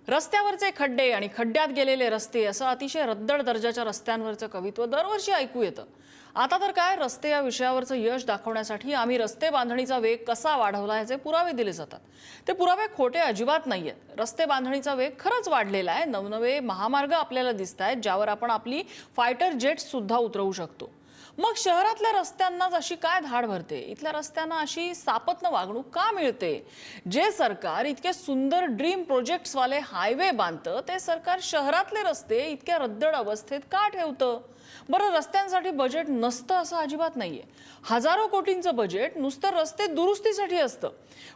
रस्त्यावरचे खड्डे आणि खड्ड्यात गेलेले रस्ते असं अतिशय रद्दड दर्जाच्या रस्त्यांवरचं कवित्व दरवर्षी ऐकू येतं। आता तर काय, रस्ते या विषयावरचं यश दाखवण्यासाठी आम्ही रस्ते बांधणीचा वेग कसा वाढवला याचे पुरावे दिले जातात। ते पुरावे खोटे अजिबात नाहीयेत। रस्ते बांधणीचा वेग खरंच वाढलेला आहे। नवनवे महामार्ग आपल्याला दिसतायत, ज्यावर आपण आपली फायटर जेट्स सुद्धा उतरवू शकतो। मग शहरातल्या रस्त्यांनाच अशी काय धाड भरते? इथल्या रस्त्यांना अशी सापत्न वागणूक का मिळते? जे सरकार इतके सुंदर ड्रीम प्रोजेक्ट्स वाले हायवे बांधतं, ते सरकार शहरातले रस्ते इतक्या रद्दड अवस्थेत का ठेवतं? बरं, रस्त्यांसाठी बजेट नसतं असं अजिबात नाहीये। हजारो कोटींचं बजेट नुसतं रस्ते दुरुस्तीसाठी असतं,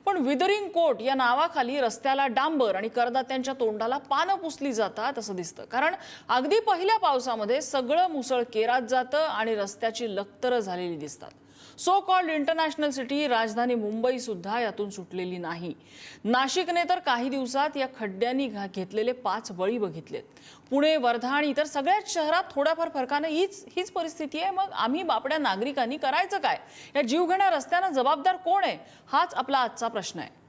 पण विदरिंग कोट या नावाखाली रस्त्याला डांबर आणि करदात्यांच्या तोंडाला पानं पुसली जातात असं दिसतं। कारण अगदी पहिल्या पावसामध्ये सगळं मुसळ केरात जातं आणि रस्त्याची लखतरं झालेली दिसतात। सो कॉल्ड इंटरनॅशनल सिटी राजधानी मुंबई सुद्धा यातून सुटलेली नाही। नाशिकने तर काही दिवसात या खड्ड्यांनी घेतलेले 5 बळी बघितलेत। पुणे, वर्धा आणि इतर सगळ्याच शहरात थोड्याफार फरकाने हीच परिस्थिती आहे। मग आम्ही बापड्या नागरिकांनी करायचं काय? या जीवघेण्या रस्त्यांना जबाबदार कोण आहे? हाच आपला आजचा प्रश्न आहे।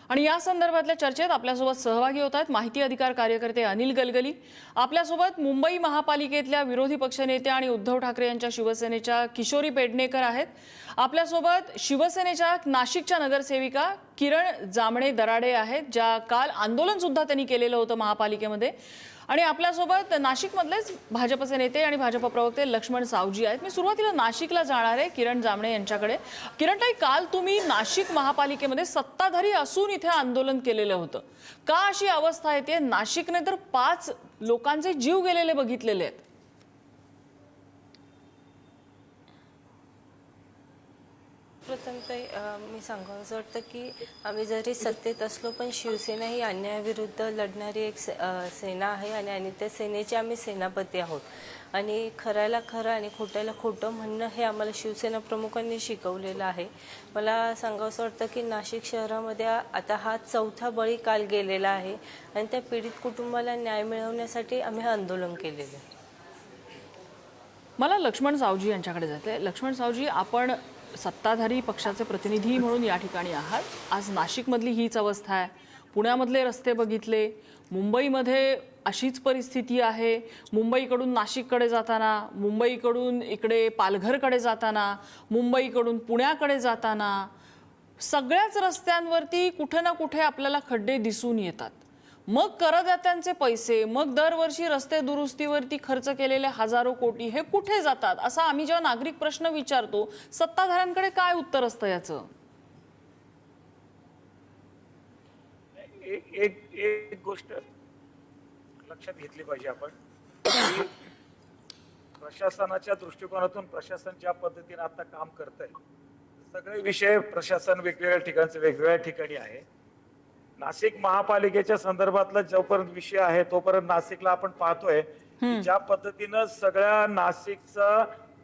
आणि या संदर्भातल्या चर्चेत आपल्यासोबत सहभागी होत आहेत माहिती अधिकार कार्यकर्ते अनिल गलगली, आपल्यासोबत मुंबई महापालिकेतल्या विरोधी पक्षनेते आणि उद्धव ठाकरे यांच्या शिवसेनेच्या किशोरी पेडणेकर आहेत, आपल्यासोबत शिवसेनेच्या नाशिकच्या नगरसेविका किरण जामणे दराडे आहेत, ज्या काल आंदोलन सुद्धा त्यांनी केलेलं होतं महापालिकेमध्ये, आणि आपल्यासोबत नाशिकमधलेच भाजपचे नेते आणि भाजप प्रवक्ते लक्ष्मण सावजी आहेत। मी सुरुवातीला नाशिकला जाणार आहे, किरण जामणे यांच्याकडे। किरणताई, काल तुम्ही नाशिक महापालिकेमध्ये सत्ताधारी असून इथे आंदोलन केलेलं होतं, का अशी अवस्था येते? नाशिकने तर 5 लोकांचे जीव गेलेले बघितलेले आहेत। प्रथमतः मी सांगावंसं वाटतं की आम्ही जरी सत्तेत असलो पण शिवसेना ही अन्यायाविरुद्ध लढणारी एक सेना आहे आणि त्या सेनेचे आम्ही सेनापती आहोत। आणि खऱ्याला खरं आणि खोट्याला खोटं म्हणणं हे आम्हाला शिवसेना प्रमुखांनी शिकवलेलं आहे। मला सांगावंसं वाटतं की नाशिक शहरामध्ये आता हा 4था बळी काल गेलेला आहे आणि त्या पीडित कुटुंबाला न्याय मिळवण्यासाठी आम्ही हे आंदोलन केलेलं आहे। मला लक्ष्मण सावजी यांच्याकडे जाते। लक्ष्मण सावजी, आपण सत्ताधारी पक्षाचे प्रतिनिधी म्हणून या ठिकाणी आहात। आज नाशिकमधली हीच अवस्था आहे, पुण्यामधले रस्ते बघितले, मुंबईमध्ये अशीच परिस्थिती आहे। मुंबईकडून नाशिककडे जाताना, मुंबईकडून इकडे पालघरकडे जाताना, मुंबईकडून पुण्याकडे जाताना सगळ्याच रस्त्यांवरती कुठे ना कुठे आपल्याला खड्डे दिसून येतात। मग करदात्यांचे पैसे, मग दरवर्षी रस्ते दुरुस्तीवरती खर्च केलेले हजारो कोटी हे कुठे जातात? असा आम्ही जेव्हा नागरिक प्रश्न विचारतो, सत्ताधाऱ्यांकडे काय उत्तर असतं याचं? एक गोष्ट लक्षात घेतली पाहिजे आपण, प्रशासनाच्या दृष्टिकोनातून प्रशासन ज्या पद्धतीने आता काम करतंय, सगळे विषय प्रशासन वेगवेगळ्या ठिकाणचे वेगवेगळ्या ठिकाणी आहे। नाशिक महापालिकेच्या संदर्भातला जोपर्यंत विषय आहे तोपर्यंत नाशिकला आपण पाहतोय ज्या पद्धतीनं सगळ्या नाशिकचं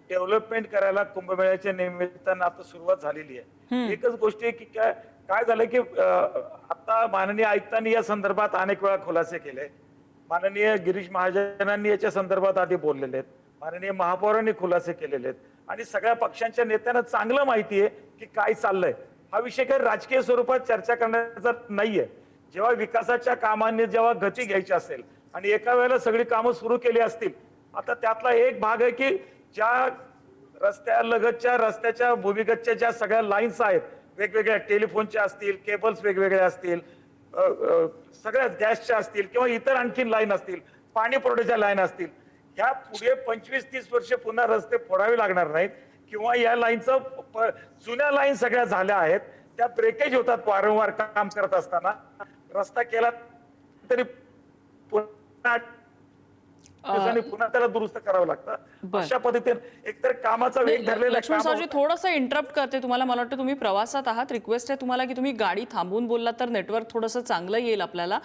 डेव्हलपमेंट करायला कुंभमेळ्याच्या निमित्तानं आता सुरुवात झालेली आहे। एकच गोष्ट आहे की काय झालं की आता माननीय आयुक्तांनी या संदर्भात अनेक वेळा खुलासे केले, माननीय गिरीश महाजनांनी याच्या संदर्भात आधी बोललेले आहेत, माननीय महापौरांनी खुलासे केलेले आहेत आणि सगळ्या पक्षांच्या नेत्यांना चांगलं माहिती आहे की काय चाललंय। हा विषय काही राजकीय स्वरूपात चर्चा करण्याचा नाहीये। जेव्हा विकासाच्या कामांनी जेव्हा गती घ्यायची असेल आणि एका वेळेला सगळी कामं सुरू केली असतील, आता त्यातला एक भाग आहे की ज्या रस्त्यालगतच्या रस्त्याच्या भूमिगतच्या ज्या सगळ्या लाईन्स आहेत, वेगवेगळ्या टेलिफोनच्या असतील, केबल्स वेगवेगळ्या असतील, सगळ्याच गॅसच्या असतील किंवा इतर आणखीन लाईन असतील, पाणी पुरवठ्याच्या लाईन असतील, ह्या पुढे 25-30 वर्ष पुन्हा रस्ते फोडावे लागणार नाहीत किंवा या लाईनचं जुन्या लाईन सगळ्या झाल्या आहेत, त्या ब्रेकेज होतात वारंवार काम करत असताना। रस्ता केला तरी पुन्हा दिवसांनी पुन्हा त्याला दुरुस्त करावं लागतं. बरं. अशा पद्धतीने एकतर कामाचा वेग धरलेला लक्ष्मण काम सावजी थोडंसं इंटरप्ट करते तुम्हाला. मला वाटतं तुम्ही प्रवासात आहात. रिक्वेस्ट आहे तुम्हाला की तुम्ही गाडी थांबवून बोललात तर नेटवर्क थोडंसं चांगलं येईल आपल्याला.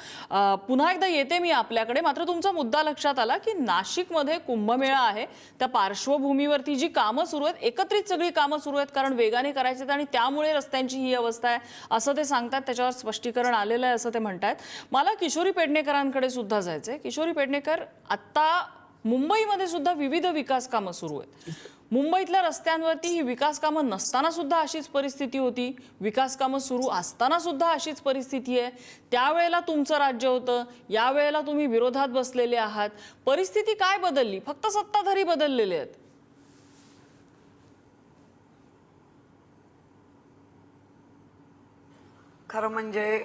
पुन्हा एकदा येते मी आपल्याकडे. मात्र तुमचा मुद्दा लक्षात आला की नाशिकमध्ये कुंभमेळा आहे, त्या पार्श्वभूमीवरती जी कामं सुरू आहेत, एकत्रित सगळी कामं सुरू आहेत कारण वेगाने करायचे आहेत आणि त्यामुळे रस्त्यांची ही अवस्था आहे असं ते सांगतात. त्याच्यावर स्पष्टीकरण आलेलं आहे असं ते म्हणतात. मला किशोरी पेडणेकरांकडे सुद्धा जायचंय. किशोरी पेडणेकर, आता मुंबईमध्ये सुद्धा विविध विकास कामं सुरू आहेत. मुंबईतल्या रस्त्यांवरती ही विकास कामं नसताना सुद्धा अशीच परिस्थिती होती, विकास कामं सुरू असताना सुद्धा अशीच परिस्थिती आहे. त्यावेळेला तुमचं राज्य होतं, यावेळेला तुम्ही विरोधात बसलेले आहात. परिस्थिती काय बदलली? फक्त सत्ताधारी बदललेले आहेत. खरं म्हणजे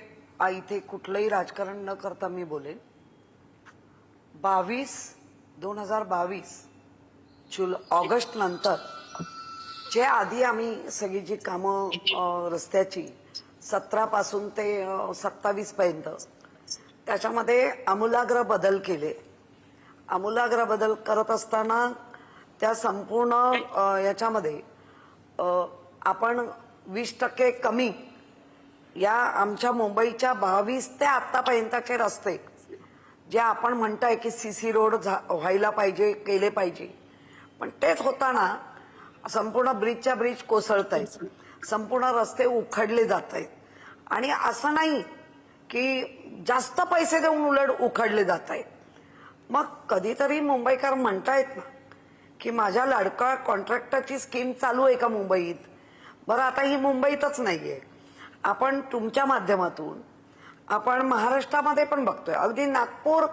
इथे कुठलंही राजकारण न करता मी बोलेन. 2022 ऑगस्ट नंतर जे आधी आम्ही सगळी जी कामं रस्त्याची 17 पासून ते 27 पर्यंत त्याच्यामध्ये आमूलाग्र बदल केले. आमूलाग्र बदल करत असताना त्या संपूर्ण याच्यामध्ये आपण 20% कमी या आमच्या मुंबईच्या 22 ते आतापर्यंतचे रस्ते जे आपण म्हणताय की सीसी रोड व्हायला पाहिजे, केले पाहिजे, पण तेच होताना संपूर्ण ब्रिजच्या ब्रिज कोसळत आहेत, संपूर्ण रस्ते उखडले जात आहेत. आणि असं नाही की जास्त पैसे देऊन उलट उखडले जात आहेत. मग कधीतरी मुंबईकर म्हणतायत ना की माझ्या लाडका कॉन्ट्रॅक्टरची स्कीम चालू आहे का मुंबईत? बरं, आता ही मुंबईतच नाहीये. आपण तुमच्या माध्यमातून आपण महाराष्ट्रामध्ये पण बघतोय. अगदी नागपूर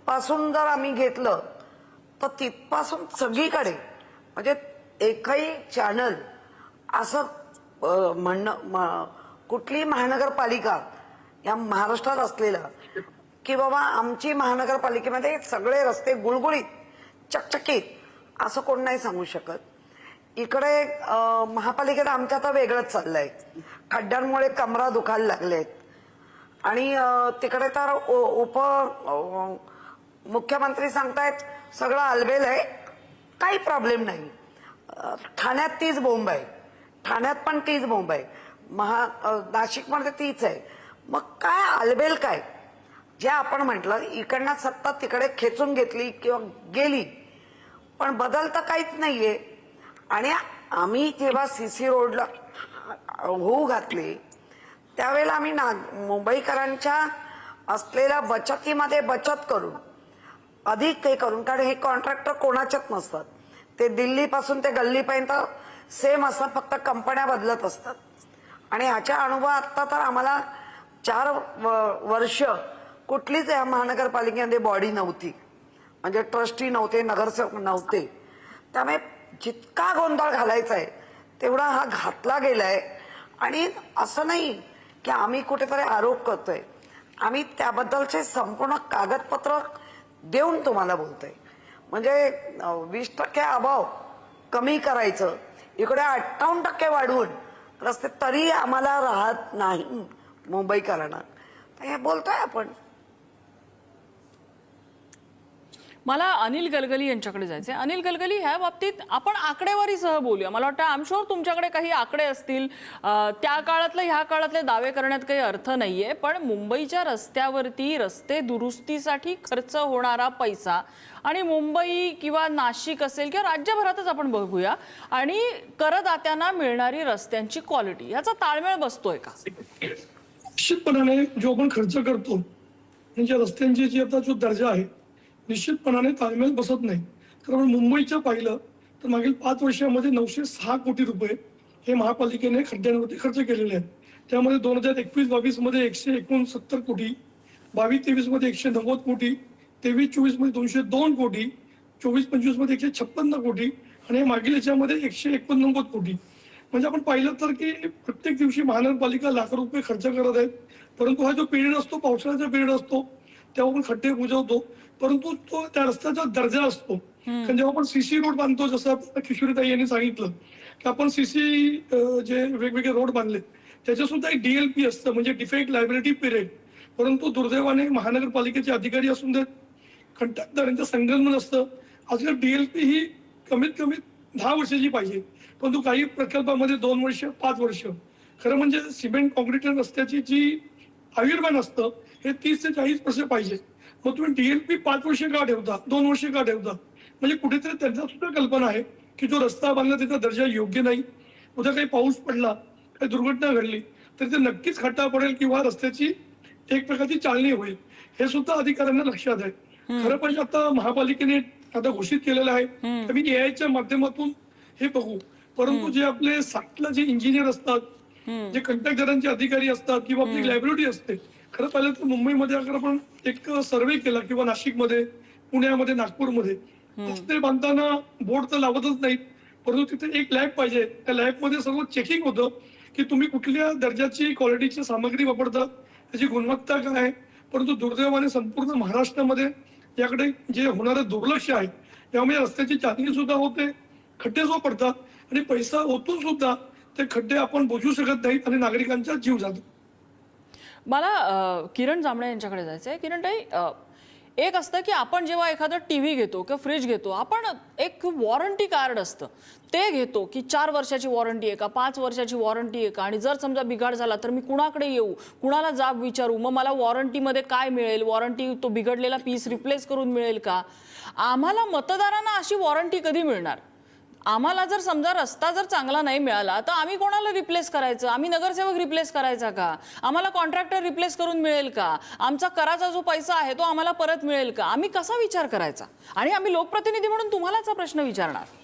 पासून जर आम्ही घेतलं तर तिथपासून सगळीकडे म्हणजे एकही चॅनल असं म्हणणं कुठली महानगरपालिका या महाराष्ट्रात असलेला की बाबा आमची महानगरपालिकेमध्ये सगळे रस्ते गुळगुळीत चकचकीत असं कोण नाही सांगू शकत. इकडे महापालिकेत आमच्या तर वेगळंच चाललंय. खड्ड्यांमुळे कमरा दुखायला लागलेत आणि तिकडे तर मुख्यमंत्री सांगतायत सगळं आलबेल आहे, काही प्रॉब्लेम नाही. ठाण्यात तीच बोंब आहे, ठाण्यात पण तीच बोंब आहे, नाशिकमध्ये तीच आहे. मग काय आलबेल काय? जे आपण म्हटलं इकडनं सत्ता तिकडे खेचून घेतली किंवा गेली, पण बदल तर काहीच नाहीये. आणि आम्ही जेव्हा सीसी रोडला होऊ घातले त्यावेळेला आम्ही मुंबईकरांच्या असलेल्या बचतीमध्ये बचत करून अधिक हे करून, कारण हे कॉन्ट्रॅक्टर कोणाच्याच नसतात, ते दिल्लीपासून ते गल्लीपर्यंत सेम असतात, फक्त कंपन्या बदलत असतात. आणि ह्याच्या अनुभव आता तर आम्हाला 4 वर्ष कुठलीच या महानगरपालिकेमध्ये बॉडी नव्हती, म्हणजे ट्रस्टी नव्हते, नगरसेवक नव्हते. त्यामुळे जितका गोंधळ घालायचा आहे तेवढा हा घातला गेलाय. आणि असं नाही की आम्ही कुठेतरी आरोप करतोय, आम्ही त्याबद्दलचे संपूर्ण कागदपत्र देऊन तुम्हाला बोलतोय. म्हणजे 20% अभाव कमी करायचं, इकडे 58% वाढवून रस्ते तरी आम्हाला राहत नाही मुंबईकरांना. हे बोलतोय आपण. मला अनिल गलगली यांच्याकडे जायचंय. अनिल गलगली, ह्या बाबतीत आपण आकडेवारीसह बोलूया. मला वाटतं आय एम शुअर तुमच्याकडे काही आकडे असतील. त्या काळातले ह्या काळातले दावे करण्यात काही अर्थ नाहीये, पण मुंबईच्या रस्त्यावरती रस्ते दुरुस्तीसाठी खर्च होणारा पैसा आणि मुंबई किंवा नाशिक असेल किंवा राज्यभरातच आपण बघूया आणि करदात्यांना मिळणारी रस्त्यांची क्वालिटी, याचा ताळमेळ बसतोय का? निश्चितपणाने जो आपण खर्च करतो म्हणजे रस्त्यांची जी आता जो दर्जा आहे निश्चितपणाने ताळमेळ बसत नाही. तर आपण मुंबईचं पाहिलं तर मागील 5 वर्षामध्ये 906 कोटी रुपये हे महापालिकेने खड्ड्यांवरती खर्च केलेले आहेत. त्यामध्ये 2021-22 मध्ये 169 कोटी, 22-23 मध्ये 190 कोटी, 23-24 मध्ये 202 कोटी, 24-25 मध्ये 156 कोटी आणि मागील याच्यामध्ये 189 कोटी. म्हणजे आपण पाहिलं तर की प्रत्येक दिवशी महानगरपालिका लाख रुपये खर्च करत आहेत. परंतु हा जो पिरियड असतो, पावसाळ्याचा पिरियड असतो, तेव्हा आपण खड्डे बुजवतो, परंतु तो त्या रस्त्याचा दर्जा असतो. कारण जेव्हा आपण सीसी रोड बांधतो, जसं किशोरीताई यांनी सांगितलं की आपण सीसी जे वेगवेगळे रोड बांधले त्याच्या सुद्धा एक DLP असतं, म्हणजे डिफेक्ट लायबिलिटी पिरियड. परंतु दुर्दैवाने महानगरपालिकेचे अधिकारी असून देत कंत्राटदारांचं संगनमत असतं. आजकाल DLP ही कमीत कमी 10 वर्षाची पाहिजे, परंतु काही प्रकल्पामध्ये 2 वर्ष 5 वर्ष. खरं म्हणजे सिमेंट कॉन्क्रीट रस्त्याची जी आयुर्मान असतं हे 30 ते 40 वर्ष पाहिजे. मग तुम्ही DLP 5 वर्ष का ठेवता, 2 वर्ष का ठेवता? म्हणजे कुठेतरी त्यांना सुद्धा कल्पना आहे की जो रस्ता बांधला त्याचा दर्जा योग्य नाही. उद्या काही पाऊस पडला, काही दुर्घटना घडली तर ते नक्कीच खड्डा पडेल किंवा रस्त्याची एक प्रकारची चालणी होईल. हे सुद्धा अधिकाऱ्यांना लक्षात आहे. खरं म्हणजे आता महापालिकेने आता घोषित केलेलं आहे की मी AI च्या माध्यमातून हे बघू. परंतु जे आपले साईटला जे इंजिनियर असतात, जे कंत्राटदारांचे अधिकारी असतात किंवा आपली लायबिलिटी असते, खरं पाहिलं तर मुंबईमध्ये अगर आपण एक सर्वे केला किंवा नाशिकमध्ये, पुण्यामध्ये, नागपूरमध्ये रस्ते बांधताना बोर्ड तर लावतच नाहीत, परंतु तिथे एक लॅब पाहिजे. त्या लॅबमध्ये सर्व चेकिंग होतं की तुम्ही कुठल्या दर्जाची क्वालिटीची सामग्री वापरता, त्याची गुणवत्ता काय आहे. परंतु दुर्दैवाने संपूर्ण महाराष्ट्रामध्ये याकडे जे होणारं दुर्लक्ष आहे यामुळे रस्त्याची चाचणी सुद्धा होते, खड्डे सुद्धा पडतात आणि पैसा ओतून सुद्धा ते खड्डे आपण बुजवू शकत नाहीत आणि नागरिकांचा जीव जातो. मला किरण जांभळे यांच्याकडे जायचं आहे. किरण ताई, एक असतं की आपण जेव्हा एखादा TV घेतो किंवा फ्रीज घेतो, आपण एक वॉरंटी कार्ड असतं ते घेतो की 4 वर्षाची वॉरंटी आहे का, 5 वर्षाची वॉरंटी आहे का, आणि जर समजा बिघाड झाला तर मी कुणाकडे येऊ, कुणाला जाब विचारू, मग मला वॉरंटीमध्ये काय मिळेल, वॉरंटी तो बिघडलेला पीस रिप्लेस करून मिळेल का. आम्हाला मतदारांना अशी वॉरंटी कधी मिळणार? आम्हाला जर समजा रस्ता जर चांगला नाही मिळाला तर आम्ही कोणाला रिप्लेस करायचं? आम्ही नगरसेवक रिप्लेस करायचा का? आम्हाला कॉन्ट्रॅक्टर रिप्लेस करून मिळेल का? आमचा कराचा जो पैसा आहे तो आम्हाला परत मिळेल का? आम्ही कसा विचार करायचा? आणि आम्ही लोकप्रतिनिधी म्हणून तुम्हालाच हा प्रश्न विचारणार.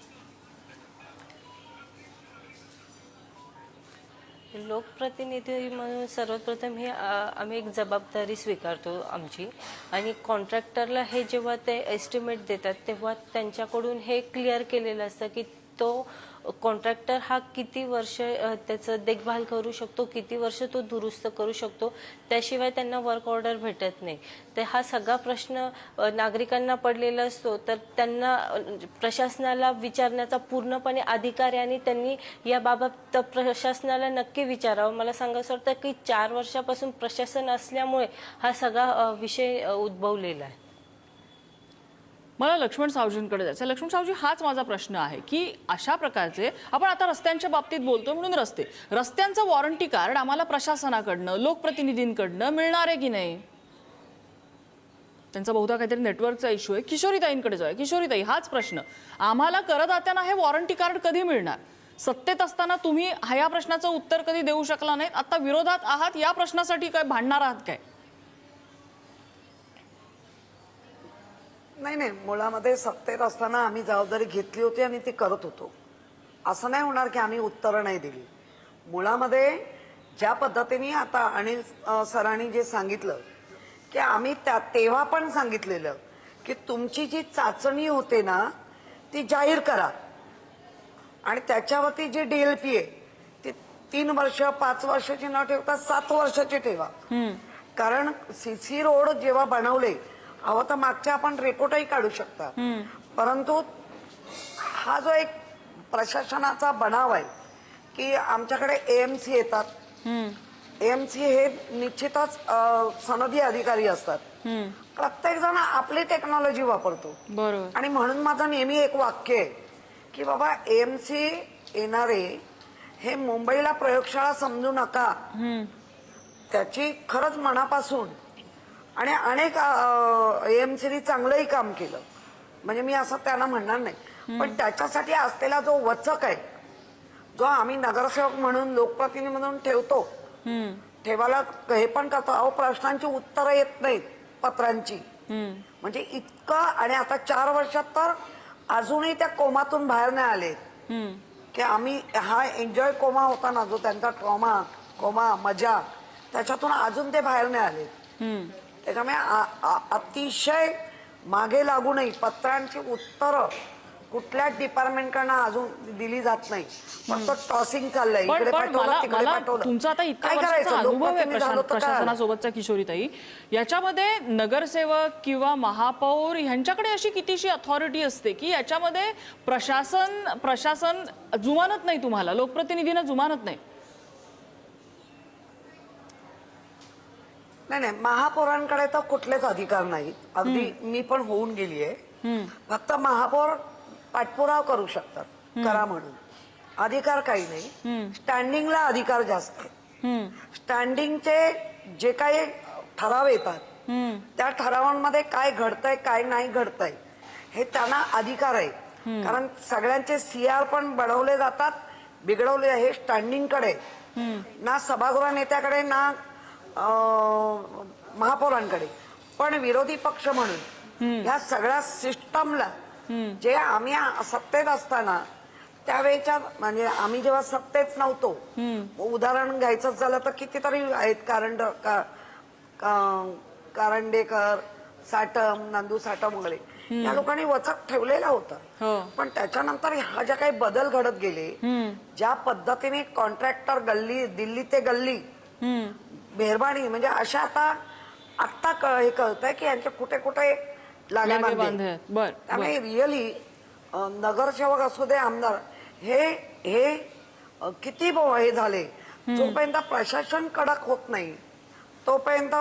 लोकप्रतिनिधी म्हणून सर्वप्रथम हे आम्ही एक जबाबदारी स्वीकारतो आमची. आणि कॉन्ट्रॅक्टरला हे जेव्हा ते एस्टिमेट देतात तेव्हा त्यांच्याकडून हे क्लिअर केलेलं असतं की तो कॉन्ट्रॅक्टर हा किती वर्ष त्याचं देखभाल करू शकतो, किती वर्ष तो दुरुस्त करू शकतो, त्याशिवाय त्यांना वर्क ऑर्डर भेटत नाही. तर हा सगळा प्रश्न नागरिकांना पडलेला असतो. तर त्यांना प्रशासनाला विचारण्याचा पूर्णपणे अधिकार आहे आणि त्यांनी याबाबत प्रशासनाला नक्की विचारावं. मला सांगायचं वाटतं की 4 वर्षापासून प्रशासन असल्यामुळे हा सगळा विषय उद्भवलेला आहे. मला लक्ष्मण सावजींकडे जायचं. लक्ष्मण सावजी, हाच माझा प्रश्न आहे की अशा प्रकारचे आपण आता रस्त्यांच्या बाबतीत बोलतो म्हणून रस्त्यांचं वॉरंटी कार्ड आम्हाला प्रशासनाकडनं, लोकप्रतिनिधींकडनं मिळणार आहे की नाही? त्यांचा बहुधा काहीतरी नेटवर्कचा इश्यू आहे. किशोरीताईंकडे जाऊया. किशोरीताई, हाच प्रश्न आम्हाला करदात्यांना हे वॉरंटी कार्ड कधी मिळणार? सत्तेत असताना तुम्ही ह्या प्रश्नाचं उत्तर कधी देऊ शकला नाहीत, आता विरोधात आहात, या प्रश्नासाठी काय भांडणार आहात काय? नाही, मुळामध्ये सत्तेत असताना आम्ही जबाबदारी घेतली होती आणि ती करत होतो. असं नाही होणार की आम्ही उत्तरं नाही दिली. मुळामध्ये ज्या पद्धतीने आता अनिल सरांनी जे सांगितलं की आम्ही तेव्हा पण सांगितलेलं की तुमची जी चाचणी होते ना ती जाहीर करा आणि त्याच्यावरती जी DLP आहे ती 3 वर्ष 5 वर्षाची न ठेवता 7 वर्षाची ठेवा. कारण CC रोड जेव्हा बनवले अहो तर मागच्या आपण रिपोर्टही काढू शकता. परंतु हा जो एक प्रशासनाचा बनाव आहे की आमच्याकडे AMC येतात. AMC हे निश्चितच सनदी अधिकारी असतात. प्रत्येक जण आपली टेक्नॉलॉजी वापरतो. बरोबर. आणि म्हणून माझं नेहमी एक वाक्य आहे की बाबा AMC येणारे हे मुंबईला प्रयोगशाळा समजू नका. त्याची खरंच मनापासून आणि अनेक AMCनी चांगलंही काम केलं, म्हणजे मी असं त्यांना म्हणणार नाही. पण त्याच्यासाठी असलेला जो वचक आहे, जो आम्ही नगरसेवक म्हणून, लोकप्रतिनिधी म्हणून ठेवतो, ठेवायला हे पण करतो. अहो प्रश्नांची उत्तरं येत नाहीत पत्रांची, म्हणजे इतकं. आणि आता 4 वर्षात तर अजूनही त्या कोमातून बाहेर नाही आले की आम्ही हा एन्जॉय कोमा होता ना जो त्यांचा ट्रॉमा, कोमा, मजा, त्याच्यातून अजून ते बाहेर नाही आले. त्याच्यामुळे अतिशय मागे लागू नये. पत्रांची उत्तरं कुठल्याच डिपार्टमेंटकडनं अजून दिली जात नाही. फक्त टॉसिंग चाललंय, इकडे पाठवलं तिकडे पाठवलं. तुमचा आता इतका काय वर्षाचा करायचं? अनुभव आहे लोकप्रतिनिधी झालो तर काय? प्रशासनासोबतचा किशोरीताई, याच्यामध्ये नगरसेवक किंवा महापौर ह्यांच्याकडे अशी कितीशी अथॉरिटी असते की याच्यामध्ये प्रशासन जुमानत नाही, तुम्हाला लोकप्रतिनिधींना जुमानत नाही? नाही, महापौरांकडे तर कुठलेच अधिकार नाहीत. अगदी मी पण होऊन गेली आहे. फक्त महापौर पाठपुरावा करू शकतात, करा म्हणून. अधिकार काही नाही. स्टँडिंगला अधिकार जास्त आहे. स्टँडिंगचे जे काही ठराव येतात त्या ठरावांमध्ये काय घडतंय काय नाही घडतंय हे त्यांना अधिकार आहे. कारण सगळ्यांचे CR पण बनवले जातात, बिघडवले हे स्टँडिंगकडे, ना सभागृह नेत्याकडे ना महापौरांकडे. पण विरोधी पक्ष म्हणून ह्या सगळ्या सिस्टमला जे आम्ही सत्तेत असताना त्यावेळेच्या म्हणजे आम्ही जेव्हा सत्तेत नव्हतो, उदाहरण घ्यायचं झालं तर कितीतरी आहेत, कारंडेकर, साटम, नंदू साटम वगैरे या लोकांनी वचक ठेवलेला होता. पण त्याच्यानंतर ह्या ज्या काही बदल घडत गेले, ज्या पद्धतीने कॉन्ट्रॅक्टर गल्ली, दिल्ली ते गल्ली, मेहरबानी म्हणजे अशा आता हे कळतंय की यांचे कुठे कुठे लागे बांधे. त्यामुळे रिअली नगरसेवक असू दे, आमदार, हे किती हे झाले, जोपर्यंत प्रशासन कडक होत नाही तोपर्यंत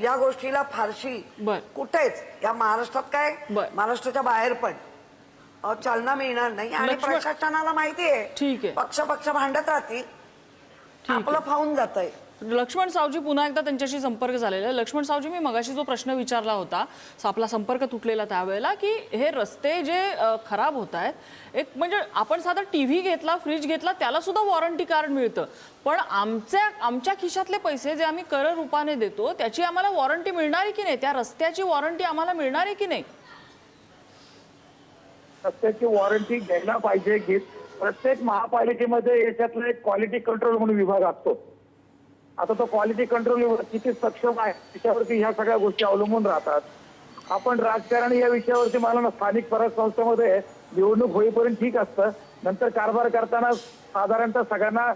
या गोष्टीला फारशी कुठेच या महाराष्ट्रात काय महाराष्ट्राच्या बाहेर पण चालना मिळणार नाही. आणि प्रशासनाला माहिती आहे पक्ष भांडत राहतील, आपलं फावून जात आहे. लक्ष्मण सावजी पुन्हा एकदा त्यांच्याशी संपर्क झालेला आहे. लक्ष्मण सावजी, मी मगाशी जो प्रश्न विचारला होता, आपला संपर्क तुटलेला त्यावेळेला, की हे रस्ते जे खराब होत आहेत, एक म्हणजे आपण साधा TV घेतला, फ्रीज घेतला, त्याला सुद्धा वॉरंटी कार्ड मिळतं, पण आमच्या खिशातले पैसे जे आम्ही कर रूपाने देतो त्याची आम्हाला वॉरंटी मिळणार आहे की नाही? त्या रस्त्याची वॉरंटी आम्हाला मिळणार आहे की नाही? रस्त्याची वॉरंटी घ्यायला पाहिजे. प्रत्येक महापालिकेमध्ये याच्यातला एक क्वालिटी कंट्रोल म्हणून विभाग असतो. आता तो क्वालिटी कंट्रोल किती सक्षम आहे त्याच्यावरती ह्या सगळ्या गोष्टी अवलंबून राहतात. आपण राजकारण या विषयावरती मला ना स्थानिक स्वराज्य संस्थेमध्ये निवडणूक होईपर्यंत ठीक असतं, नंतर कारभार करताना साधारणतः सगळ्यांना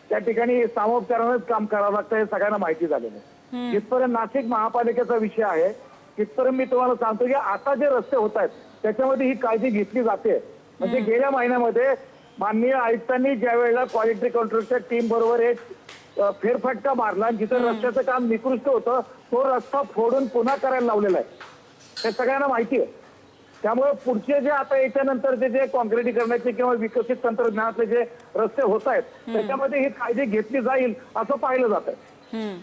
त्या ठिकाणी सामोपचारानेच काम करावं लागतं, हे सगळ्यांना माहिती झालेलं आहे. जिथपर्यंत नाशिक महापालिकेचा विषय आहे तिथपर्यंत मी तुम्हाला सांगतो की आता जे रस्ते होत आहेत त्याच्यामध्ये ही काळजी घेतली जाते. म्हणजे गेल्या महिन्यामध्ये माननीय आयुक्तांनी ज्या वेळेला क्वालिटी कंट्रोलच्या टीम बरोबर एक फेरफटका मारला, जिथं रस्त्याचं काम निकृष्ट होतं तो रस्ता फोडून पुन्हा करायला लावलेला आहे. हे सगळ्यांना माहिती आहे. त्यामुळे पुढचे जे आता याच्यानंतरचे जे काँक्रिटीकरणाचे किंवा विकसित तंत्रज्ञानातले जे रस्ते होत आहेत त्याच्यामध्ये ही काळजी घेतली जाईल असं पाहिलं जात आहे.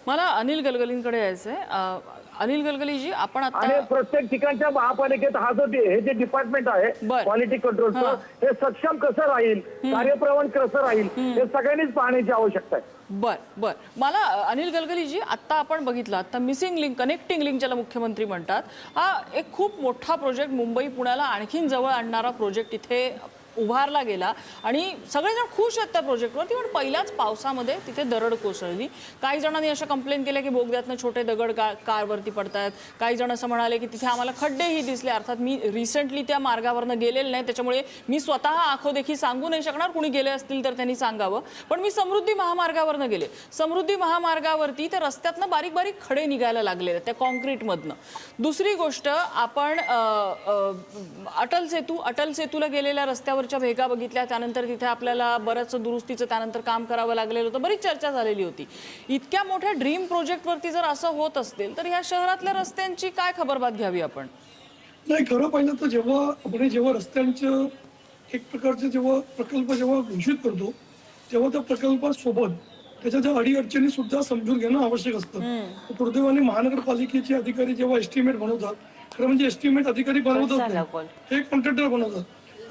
मला अनिल गलगलींकडे यायचंय. अनिल गलगलीजी, आपण आणि आता प्रत्येक ठिकाणच्या महापालिकेत हा जो हे जे डिपार्टमेंट आहे क्वालिटी कंट्रोलचं, हे सक्षम कसं राहील, कार्यप्रमाण कसं राहील, हे सगळ्यांनीच पाहण्याची आवश्यकता आहे. बर मला अनिल गलगलीजी, आता आपण बघितलं, आता मिसिंग लिंक, कनेक्टिंग लिंक ज्याला मुख्यमंत्री म्हणतात, हा एक खूप मोठा प्रोजेक्ट, मुंबई पुण्याला आणखीन जवळ आणणारा प्रोजेक्ट इथे उभारला गेला आणि सगळेजण खुश आहेत त्या प्रोजेक्टवरती. पण पहिल्याच पावसामध्ये तिथे दरड कोसळली. काही जणांनी अशा कंप्लेंट केल्या की बोगद्यातनं छोटे दगड कारवरती पडतायत. काही जण असं म्हणाले की तिथे आम्हाला खड्डेही दिसले. अर्थात मी रिसेंटली त्या मार्गावरनं गेलेले नाही, त्याच्यामुळे मी स्वतः आखोदेखी सांगू नाही शकणार. कुणी गेले असतील तर त्यांनी सांगावं. पण मी समृद्धी महामार्गावरनं गेले. समृद्धी महामार्गावरती त्या रस्त्यातनं बारीक बारीक खडे निघायला लागले त्या कॉन्क्रीटमधनं. दुसरी गोष्ट, आपण अटल सेतूला गेलेल्या रस्त्यावर भेगा बघितल्या, त्यानंतर तिथे आपल्याला बऱ्याच दुरुस्तीचं त्यानंतर काम करावं लागलेलं होतं, बरीच चर्चा झालेली होती. इतक्या मोठ्या ड्रीम प्रोजेक्टवरती जर असं होत असेल तर ह्या शहरातल्या रस्त्यांची काय खबरबात घ्यावी आपण? नाही, खरं पाहिलं तर जेव्हा रस्त्यांचं एक प्रकारचे जेव्हा प्रकल्प घोषित करतो तेव्हा त्या प्रकल्पासोबत त्याच्या ज्या अडीअडचणी सुद्धा समजून घेणं आवश्यक असतं. दुर्दैवाने महानगरपालिकेचे अधिकारी जेव्हा एस्टिमेट बनवतात, खरं म्हणजे एस्टिमेट अधिकारी बनवतात नाही, हे कॉन्ट्रॅक्टर बनवतात.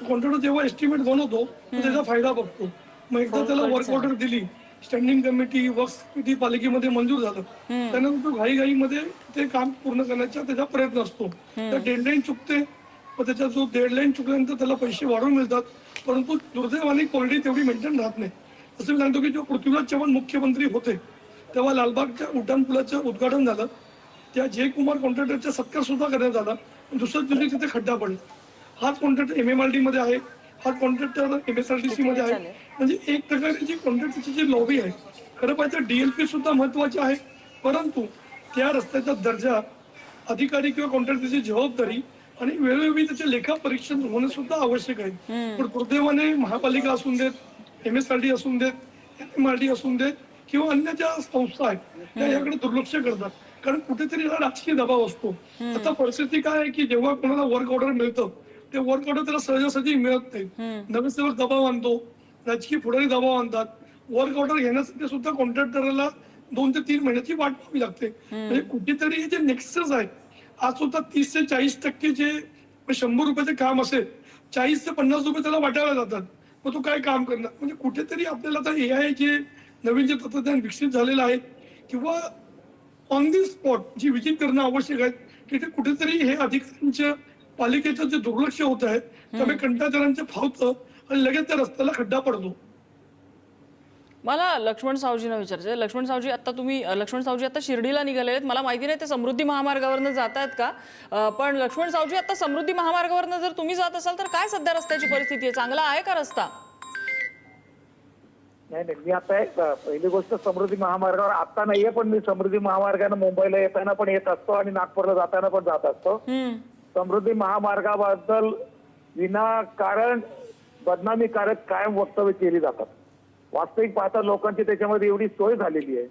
कॉन्ट्रॅक्टर जेव्हा एस्टिमेट बनवतो त्याचा फायदा बघतो. मग एकदा त्याला वर्क ऑर्डर दिली, स्टँडिंग कमिटी, वर्क्स कमिटी पालिकेमध्ये मंजूर झालं, त्यानंतर घाईघाईमध्ये ते काम पूर्ण करण्याचा त्याचा प्रयत्न असतो. त्या डेडलाईन चुकते, मग त्याचा जो डेडलाईन चुकल्यानंतर त्याला पैसे वाढवून मिळतात, परंतु दुर्दैवाने क्वालिटी तेवढी मेंटेन राहत नाही. असं मी सांगतो की जेव्हा पृथ्वीराज चव्हाण मुख्यमंत्री होते तेव्हा लालबागच्या उड्डाणपुलाचं उद्घाटन झालं, त्या जयकुमार कॉन्ट्रॅक्टरचा सत्कार सुद्धा करण्यात आला. दुसऱ्याच दिवशी तिथे खड्डा पडला. हाच कॉन्ट्रॅक्टर MMRD मध्ये आहे, हाच कॉन्ट्रॅक्टर MSRDC मध्ये आहे. म्हणजे एक प्रकारची जी कॉन्ट्रॅक्टरची जी लॉबी आहे, खरं पाहिजे DLP सुद्धा महत्वाची आहे, परंतु त्या रस्त्याचा दर्जा, अधिकारी किंवा कॉन्ट्रॅक्टरची जबाबदारी आणि वेळोवेळी त्याचे लेखा परीक्षण होणं सुद्धा आवश्यक आहे. पण दुर्दैवाने महापालिका असून देत, MSRD असून देत, MMRD असून देत किंवा अन्य ज्या संस्था आहेत त्या याकडे दुर्लक्ष करतात, कारण कुठेतरी हा राजकीय दबाव असतो. आता परिस्थिती काय आहे की जेव्हा कोणाला वर्क ऑर्डर मिळतं ते वर्क ऑर्डर त्याला सहजासहजी मिळत नाही. नगरसेवक दबाव आणतो, राजकीय पुढारी दबाव आणतात. वर्क ऑर्डर घेण्यासाठी सुद्धा कॉन्ट्रॅक्टरला 2 ते 3 महिन्याची वाट पाहावी लागते. म्हणजे कुठेतरी हे जे नेक्सस आहे, आज सुद्धा 30 ते 40% जे 100 रुपयाचे काम असेल 40 ते 50 रुपये त्याला वाटायला जातात. मग तो काय काम करणार? म्हणजे कुठेतरी आपल्याला आता AI जे नवीन जे तंत्रज्ञान विकसित झालेलं आहे किंवा ऑन दी स्पॉट जी विजिट करणं आवश्यक आहे, तिथे कुठेतरी हे अधिकाऱ्यांच्या पालिकेचं जे दुर्लक्ष होत आहे त्यामुळे कंत्राटदारांचं फावतं आणि लगेच त्या रस्त्याला खड्डा पडतो. मला लक्ष्मण सावजींना विचारायचं. लक्ष्मण सावजी, आता शिर्डीला निघाले आहेत. मला माहिती नाही ते समृद्धी महामार्गावरनं जात आहेत का, पण लक्ष्मण सावजी, आता समृद्धी महामार्गावरनं जर तुम्ही जात असाल तर काय सध्या रस्त्याची परिस्थिती आहे? चांगला आहे का रस्ता? नाही, मी आता एक पहिली गोष्ट समृद्धी महामार्गावर आता नाहीये, पण मी समृद्धी महामार्गाने मुंबईला येताना पण येत असतो आणि नागपूरला जाताना पण जात असतो. समृद्धी महामार्गाबद्दल विनाकारण बदनामीकारक कायम वक्तव्य केली जातात. वास्तविक पाहता लोकांची त्याच्यामध्ये एवढी सोय झालेली आहे,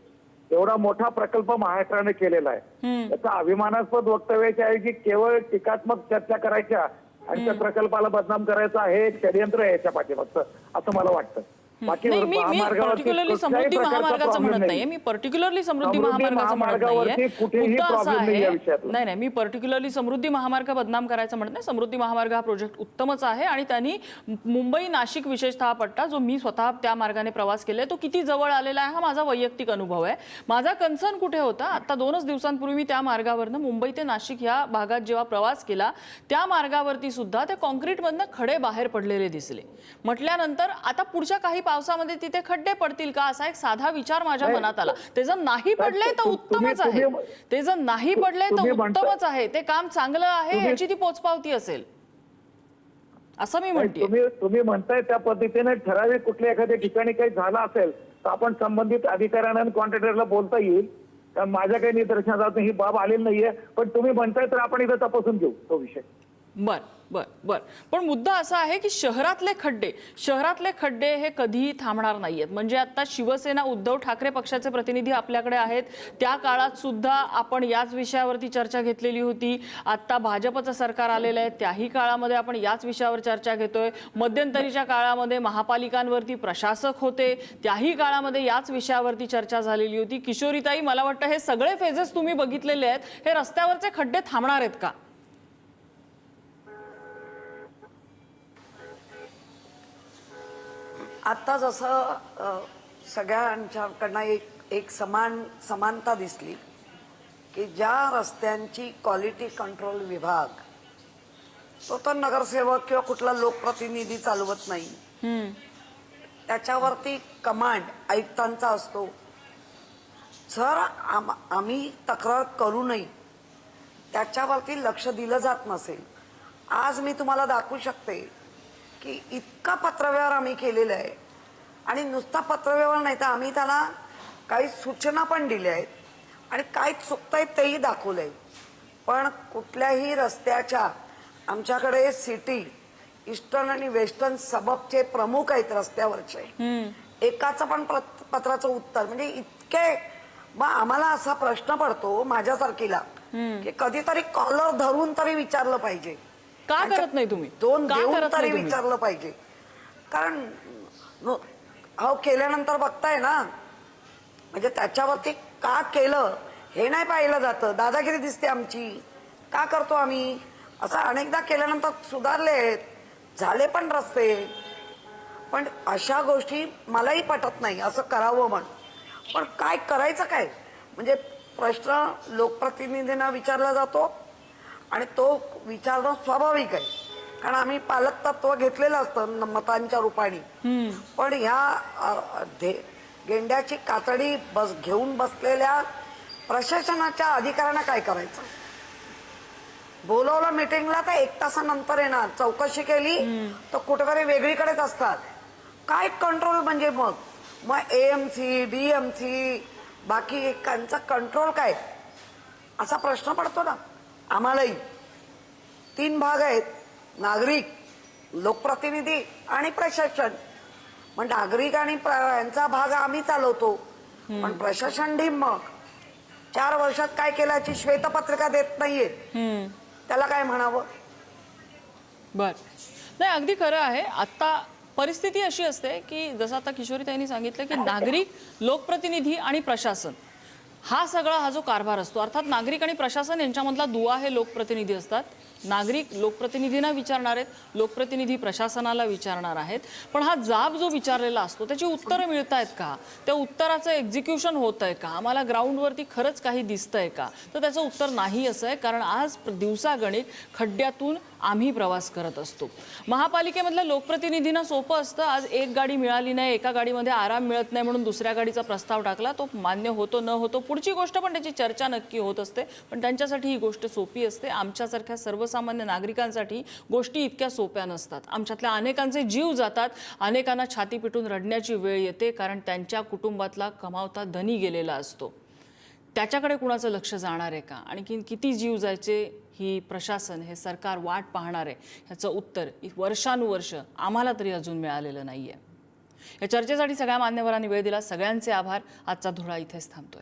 एवढा मोठा प्रकल्प महाराष्ट्राने केलेला आहे, त्याचा अभिमानास्पद वक्तव्याच्या ऐवजी केवळ टीकात्मक चर्चा करायच्या आणि त्या प्रकल्पाला बदनाम करायचं आहे एक षडयंत्र आहे याच्या पाठीमागचं, असं मला वाटतं. बाकी नाही, मी पर्टिक्युलरली समृद्धी महामार्गाचं म्हणत नाहीये. मी पर्टिक्युलरली समृद्धी महामार्गाचं म्हणत नाहीये. मुद्दा असा आहे, नाही, मी पर्टिक्युलरली समृद्धी महामार्ग बदनाम करायचं म्हणत नाही. समृद्धी महामार्ग हा प्रोजेक्ट उत्तमच आहे आणि त्यांनी मुंबई नाशिक विशेषतः हा पट्टा जो मी स्वतः त्या मार्गाने प्रवास केलाय तो किती जवळ आलेला आहे हा माझा वैयक्तिक अनुभव आहे. माझा कन्सर्न कुठे होता, आता 2च दिवसांपूर्वी मी त्या मार्गावरनं मुंबई ते नाशिक या भागात जेव्हा प्रवास केला त्या मार्गावरती सुद्धा ते कॉन्क्रीटमधनं खडे बाहेर पडलेले दिसले. म्हटल्यानंतर आता पुढच्या काही पावसामध्ये तिथे खड्डे पडतील का असा एक साधा विचार माझ्या मनात आला. ते जर नाही पडले तर उत्तमच आहे, ते जर नाही पडले तर उत्तमच आहे, ते काम चांगलं आहे याची ती पोचपावती असेल असं मी म्हणते. तुम्ही म्हणताय त्या पद्धतीने ठराविक कुठल्या एखाद्या ठिकाणी काही झालं असेल तर आपण संबंधित अधिकाऱ्यांना आणि कॉन्ट्रॅक्टरला बोलता येईल, कारण माझ्या काही निदर्शनात ही बाब आलेली नाहीये, पण तुम्ही म्हणताय तर आपण इथं तपासून घेऊ तो विषय. बर बर बर पण मुद्दा असा आहे की शहरातले खड्डे हे कधीही थांबणार नाहीयेत. म्हणजे आता शिवसेना उद्धव ठाकरे पक्षाचे प्रतिनिधी आपल्याकडे आहेत, त्या काळात सुद्धा आपण याच विषयावरती चर्चा घेतलेली होती. आता भाजपचं सरकार आलेलं आहे त्याही काळामध्ये आपण याच विषयावर चर्चा घेतोय. मध्यंतरीच्या काळामध्ये महापालिकांवरती प्रशासक होते त्याही काळामध्ये याच विषयावरती चर्चा झालेली होती. किशोरीताई, मला वाटतं हे सगळे फेजेस तुम्ही बघितलेले आहेत. हे रस्त्यावरचे खड्डे थांबणार आहेत का? आता जसं सगळ्यांच्याकडनं एक समानता दिसली की ज्या रस्त्यांची क्वालिटी कंट्रोल विभाग तो तर नगरसेवक किंवा कुठला लोकप्रतिनिधी चालवत नाही, त्याच्यावरती कमांड आयुक्तांचा असतो. जर आम्ही तक्रार करू नये त्याच्यावरती लक्ष दिलं जात नसेल, आज मी तुम्हाला दाखवू शकते की इतका पत्रव्यवहार आम्ही केलेला आहे आणि नुसता पत्रव्यवहार नाही तर आम्ही त्याला काही सूचना पण दिल्या आहेत आणि काय चुकतंय तेही दाखवलंय. पण कुठल्याही रस्त्याच्या आमच्याकडे सिटी ईस्टर्न आणि वेस्टर्न सबबचे प्रमुख आहेत रस्त्यावरचे, एकाचं पण पत्राचं उत्तर म्हणजे इतके. मग आम्हाला असा प्रश्न पडतो माझ्यासारखीला की कधीतरी कॉलर धरून तरी विचारलं पाहिजे, का करत नाही तुम्ही? दोन देऊन तरी विचारलं पाहिजे. कारण हो केल्यानंतर बघताय ना, म्हणजे त्याच्यावरती का केलं हे नाही पाहिलं जातं. दादागिरी दिसते आमची, का करतो आम्ही असं. अनेकदा केल्यानंतर सुधारले झाले पण रस्ते, पण अशा गोष्टी मलाही पटत नाही असं करावं म्हण. पण काय करायचं काय, म्हणजे प्रश्न लोकप्रतिनिधींना विचारला जातो आणि तो विचारणं स्वाभाविक आहे, कारण आम्ही पालक तत्व घेतलेलं असतं मतांच्या रूपाने. पण ह्या गेंड्याची कातडी घेऊन बसलेल्या प्रशासनाच्या अधिकाऱ्यांना काय करायचं. बोलवलं मिटिंगला तर 1 तासानंतर येणार, चौकशी केली तर कुठेतरी वेगळीकडेच असतात. काय कंट्रोल म्हणजे मग AMC DMC बाकी त्यांचा कंट्रोल काय असा प्रश्न पडतो ना आम्हालाही. 3 भाग आहेत, नागरिक, लोकप्रतिनिधी आणि प्रशासन. मग नागरिक आणि यांचा भाग आम्ही चालवतो पण प्रशासन मग 4 वर्षात काय केल्याची श्वेतपत्रिका देत नाहीये, त्याला काय म्हणावं? बर, नाही अगदी खरं आहे. आता परिस्थिती अशी असते की जसं आता किशोरीताईंनी सांगितलं की नागरिक, लोकप्रतिनिधी आणि प्रशासन हा जो कारभार असतो, अर्थात नागरिक आणि प्रशासन यांच्यामधला दुवा हे लोकप्रतिनिधी असतात. नागरिक लोकप्रतिनिधींना विचारणार आहेत, लोकप्रतिनिधी प्रशासनाला विचारणार आहेत. पण हा जाब जो विचारलेला असतो त्याची उत्तरं मिळत आहेत का, त्या उत्तराचं एक्झिक्युशन होत आहे का, आम्हाला ग्राउंडवरती खरंच काही दिसतंय का, तर त्याचं उत्तर नाही असं आहे. कारण आज दिवसागणिक खड्ड्यातून आम्ही प्रवास करत असतो. महापालिकेमधल्या लोकप्रतिनिधींना सोपं असतं, आज एक गाडी मिळाली नाही, एका गाडीमध्ये आराम मिळत नाही म्हणून दुसऱ्या गाडीचा प्रस्ताव टाकला, तो मान्य होतो न होतो पुढची गोष्ट, पण त्याची चर्चा नक्की होत असते. पण त्यांच्यासाठी ही गोष्ट सोपी असते. आमच्यासारख्या सर्वसामान्य नागरिकांसाठी गोष्टी इतक्या सोप्या नसतात. आमच्यातल्या अनेकांचे जीव जातात, अनेकांना छाती पिटून रडण्याची वेळ येते, कारण त्यांच्या कुटुंबातला कमावता धनी गेलेला असतो. त्याच्याकडे कुणाचं लक्ष जाणार आहे का, आणखी किती जीव जायचे ही प्रशासन, हे सरकार वाट पाहणार आहे, ह्याचं उत्तर वर्षानुवर्ष आम्हाला तरी अजून मिळालेलं नाही आहे. या चर्चेसाठी सगळ्या मान्यवरांनी वेळ दिला. सगळ्यांचे आभार. आजचा धुळा इथेच थांबतोय.